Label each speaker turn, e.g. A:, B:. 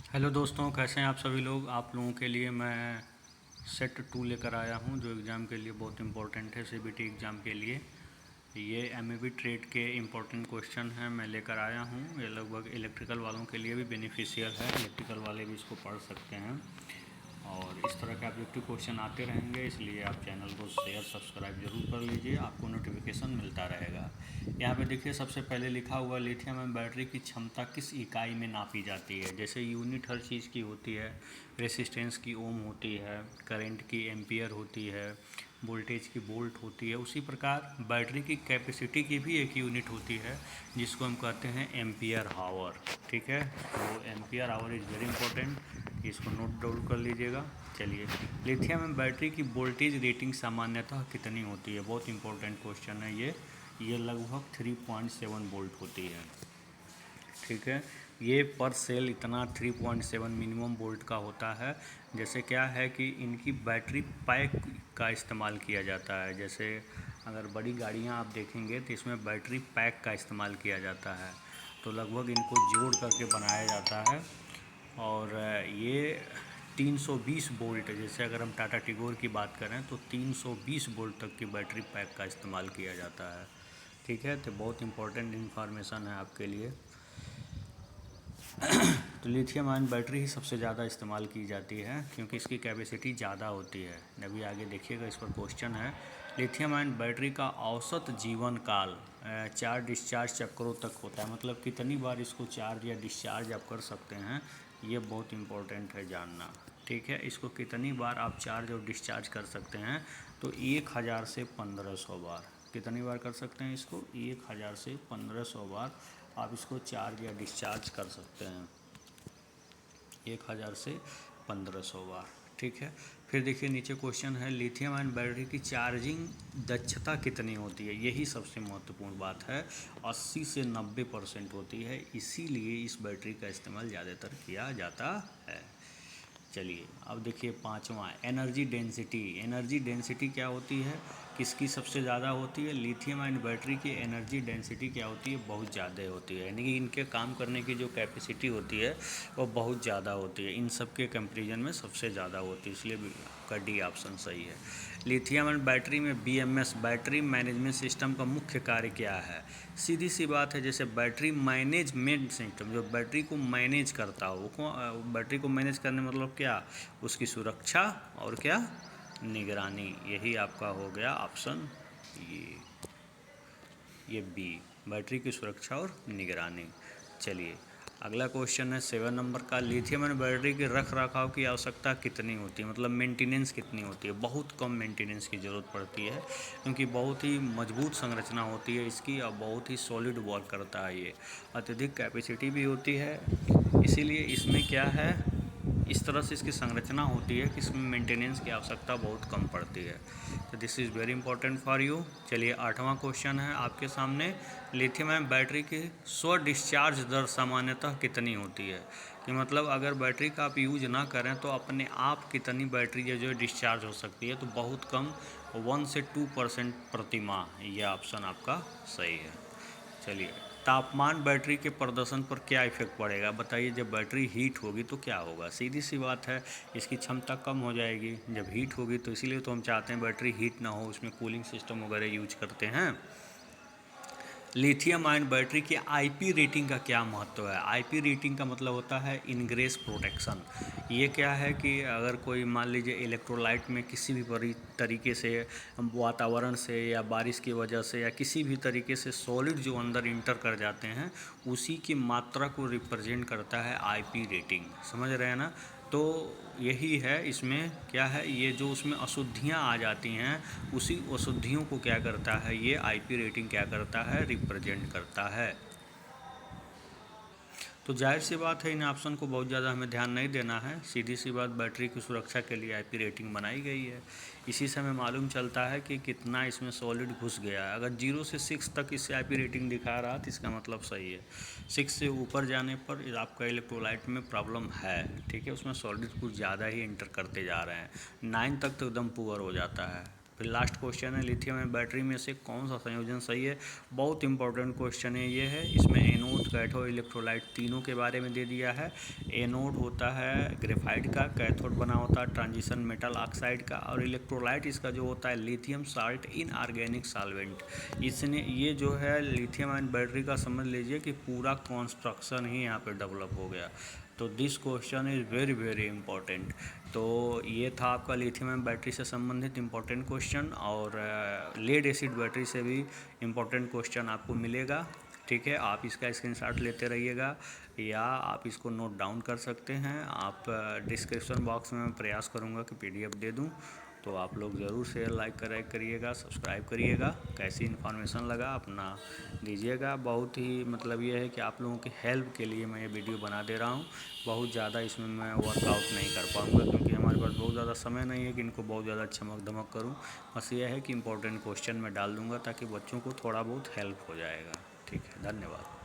A: Hello दोस्तों, कैसे हैं आप सभी लोग। आप लोगों के लिए मैं सेट 2 लेकर आया हूं, जो एग्ज़ाम के लिए बहुत इंपॉर्टेंट है। सीबीटी एग्ज़ाम के लिए ये एमएबी ट्रेड के इम्पोर्टेंट क्वेश्चन हैं, मैं लेकर आया हूं। ये लगभग इलेक्ट्रिकल वालों के लिए भी बेनिफिशियल है, इलेक्ट्रिकल वाले भी इसको पढ़ सकते हैं। और इस तरह के ऑब्जेक्टिव क्वेश्चन आते रहेंगे, इसलिए आप चैनल को शेयर सब्सक्राइब जरूर कर लीजिए, आपको नोटिफिकेशन मिलता रहेगा। यहाँ पे देखिए, सबसे पहले लिखा हुआ लिथियम आयन बैटरी की क्षमता किस इकाई में नापी जाती है। जैसे यूनिट हर चीज़ की होती है, रेसिस्टेंस की ओम होती है, करंट की एम्पियर होती है, वोल्टेज की वोल्ट होती है। उसी प्रकार बैटरी की कैपेसिटी की भी एक यूनिट होती है, जिसको हम कहते हैं एम्पियर हावर। ठीक है, तो ampere hour is very important, इसको नोट डाउन कर लीजिएगा। चलिए, लिथियम में बैटरी की वोल्टेज रेटिंग सामान्यतः कितनी होती है। बहुत इंपॉर्टेंट क्वेश्चन है ये लगभग 3.7 वोल्ट होती है। ठीक है, ये पर सेल इतना 3.7 मिनिमम वोल्ट का होता है। जैसे क्या है कि इनकी बैटरी पैक का इस्तेमाल किया जाता है। जैसे अगर बड़ी गाड़ियाँ आप देखेंगे तो इसमें बैटरी पैक का इस्तेमाल किया जाता है, तो लगभग इनको जोड़ करके बनाया जाता है। और ये 320 वोल्ट, जैसे अगर हम टाटा टिगोर की बात करें तो 320 वोल्ट तक की बैटरी पैक का इस्तेमाल किया जाता है। ठीक है, तो बहुत इंपॉर्टेंट इन्फॉर्मेशन है आपके लिए। तो लिथियम आयन बैटरी ही सबसे ज़्यादा इस्तेमाल की जाती है, क्योंकि इसकी कैपेसिटी ज़्यादा होती है। अभी आगे देखिएगा, इस पर क्वेश्चन है। लिथियम आयन बैटरी का औसत जीवन काल 4 डिस्चार्ज चक्रों तक होता है। मतलब कितनी बार इसको चार्ज या डिस्चार्ज आप कर सकते हैं, ये बहुत इंपॉर्टेंट है जानना। ठीक है, इसको कितनी बार आप चार्ज और डिस्चार्ज कर सकते हैं, तो 1000 से 1500 बार। कितनी बार कर सकते हैं इसको, 1000 से 1500 बार आप इसको चार्ज या डिस्चार्ज कर सकते हैं, 1000 से 1500 बार। ठीक है, फिर देखिए नीचे क्वेश्चन है, लिथियम आयन बैटरी की चार्जिंग दक्षता कितनी होती है। यही सबसे महत्वपूर्ण बात है, 80 से 90% होती है, इसीलिए इस बैटरी का इस्तेमाल ज़्यादातर किया जाता है। चलिए, अब देखिए पांचवा, एनर्जी डेंसिटी। एनर्जी डेंसिटी क्या होती है, किसकी सबसे ज़्यादा होती है। लिथियम आयन बैटरी की एनर्जी डेंसिटी क्या होती है, बहुत ज़्यादा होती है। यानी कि इनके काम करने की जो कैपेसिटी होती है वो बहुत ज़्यादा होती है, इन सब के कंपेरिजन में सबसे ज़्यादा होती है, इसलिए आपका डी ऑप्शन सही है। लिथियम आयन बैटरी में बीएमएस, बैटरी मैनेजमेंट सिस्टम का मुख्य कार्य क्या है। सीधी सी बात है, जैसे बैटरी मैनेजमेंट सिस्टम, जो बैटरी को मैनेज करता हो, बैटरी को मैनेज करने मतलब क्या, उसकी सुरक्षा और क्या, निगरानी। यही आपका हो गया ऑप्शन ये बी, बैटरी की सुरक्षा और निगरानी। चलिए, अगला क्वेश्चन है 7 नंबर का, लिथियम आयन बैटरी के रख रखाव की आवश्यकता कितनी होती है। मतलब मेंटेनेंस कितनी होती है। बहुत कम मेंटेनेंस की ज़रूरत पड़ती है, क्योंकि बहुत ही मजबूत संरचना होती है इसकी, और बहुत ही सॉलिड वर्क करता है ये। अत्यधिक कैपेसिटी भी होती है, इसीलिए इसमें क्या है, इस तरह से इसकी संरचना होती है कि इसमें मेंटेनेंस की आवश्यकता बहुत कम पड़ती है। तो this is very important for you. चलिए, 8वां क्वेश्चन है आपके सामने, लिथियम आयन बैटरी की स्व डिस्चार्ज दर सामान्यतः कितनी होती है। कि मतलब अगर बैटरी का आप यूज ना करें तो अपने आप कितनी बैटरी जो डिस्चार्ज हो सकती है, तो बहुत कम, 1 से 2% प्रति माह। यह ऑप्शन आपका सही है। चलिए, तापमान बैटरी के प्रदर्शन पर क्या इफेक्ट पड़ेगा, बताइए। जब बैटरी हीट होगी तो क्या होगा। सीधी सी बात है, इसकी क्षमता कम हो जाएगी जब हीट होगी, तो इसीलिए तो हम चाहते हैं बैटरी हीट ना हो, उसमें कूलिंग सिस्टम वगैरह यूज करते हैं। लिथियम आयन बैटरी की आईपी रेटिंग का क्या महत्व है। आईपी रेटिंग का मतलब होता है इनग्रेस प्रोटेक्शन। ये क्या है कि अगर कोई मान लीजिए इलेक्ट्रोलाइट में किसी भी तरीके से, वातावरण से या बारिश की वजह से या किसी भी तरीके से सॉलिड जो अंदर इंटर कर जाते हैं, उसी की मात्रा को रिप्रेजेंट करता है आईपी रेटिंग। समझ रहे हैं ना। तो यही है, इसमें क्या है, ये जो उसमें अशुद्धियाँ आ जाती हैं, उसी अशुद्धियों को क्या करता है, ये आईपी रेटिंग क्या करता है, रिप्रेजेंट करता है। तो जाहिर सी बात है, इन ऑप्शन को बहुत ज़्यादा हमें ध्यान नहीं देना है। सीधी सी बात, बैटरी की सुरक्षा के लिए आईपी रेटिंग बनाई गई है। इसी से हमें मालूम चलता है कि कितना इसमें सॉलिड घुस गया है। अगर 0 से 6 तक इससे आईपी रेटिंग दिखा रहा तो इसका मतलब सही है। 6 से ऊपर जाने पर आपका इलेक्ट्रोलाइट में प्रॉब्लम है। ठीक है, उसमें सॉलिड कुछ ज़्यादा ही इंटर करते जा रहे हैं। 9 तक तो एकदम पुअर हो जाता है। फिर लास्ट क्वेश्चन है लिथियम आयन बैटरी में से कौन सा संयोजन सही है। बहुत इंपॉर्टेंट क्वेश्चन है ये है। इसमें एनोड, कैथोड, इलेक्ट्रोलाइट तीनों के बारे में दे दिया है। एनोड होता है ग्रेफाइट का, कैथोड बना होता है ट्रांजिशन मेटल ऑक्साइड का, और इलेक्ट्रोलाइट इसका जो होता है lithium salt in organic solvent. इसने ये जो है लिथियम आयन बैटरी का समझ लीजिए कि पूरा कॉन्स्ट्रक्शन ही यहाँ पे डेवलप हो गया। तो this question is very very important. तो ये था आपका लिथियम आयन बैटरी से संबंधित इंपॉर्टेंट क्वेश्चन, और लेड एसिड बैटरी से भी इंपॉर्टेंट क्वेश्चन आपको मिलेगा। ठीक है, आप इसका स्क्रीनशॉट लेते रहिएगा या आप इसको नोट डाउन कर सकते हैं। आप डिस्क्रिप्शन बॉक्स में मैं प्रयास करूँगा कि PDF दे दूँ, तो आप लोग ज़रूर शेयर लाइक करिएगा, सब्सक्राइब करिएगा। कैसी इन्फॉर्मेशन लगा अपना दीजिएगा। बहुत ही मतलब ये है कि आप लोगों की हेल्प के लिए मैं ये वीडियो बना दे रहा हूँ। बहुत ज़्यादा इसमें मैं वर्कआउट नहीं कर पाऊँगा क्योंकि हमारे पास बहुत ज़्यादा समय नहीं है कि इनको बहुत ज़्यादा चमक धमक करूँ। बस ये है कि इंपॉर्टेंट क्वेश्चन मैं डाल दूँगा ताकि बच्चों को थोड़ा बहुत हेल्प हो जाएगा। ठीक है, धन्यवाद।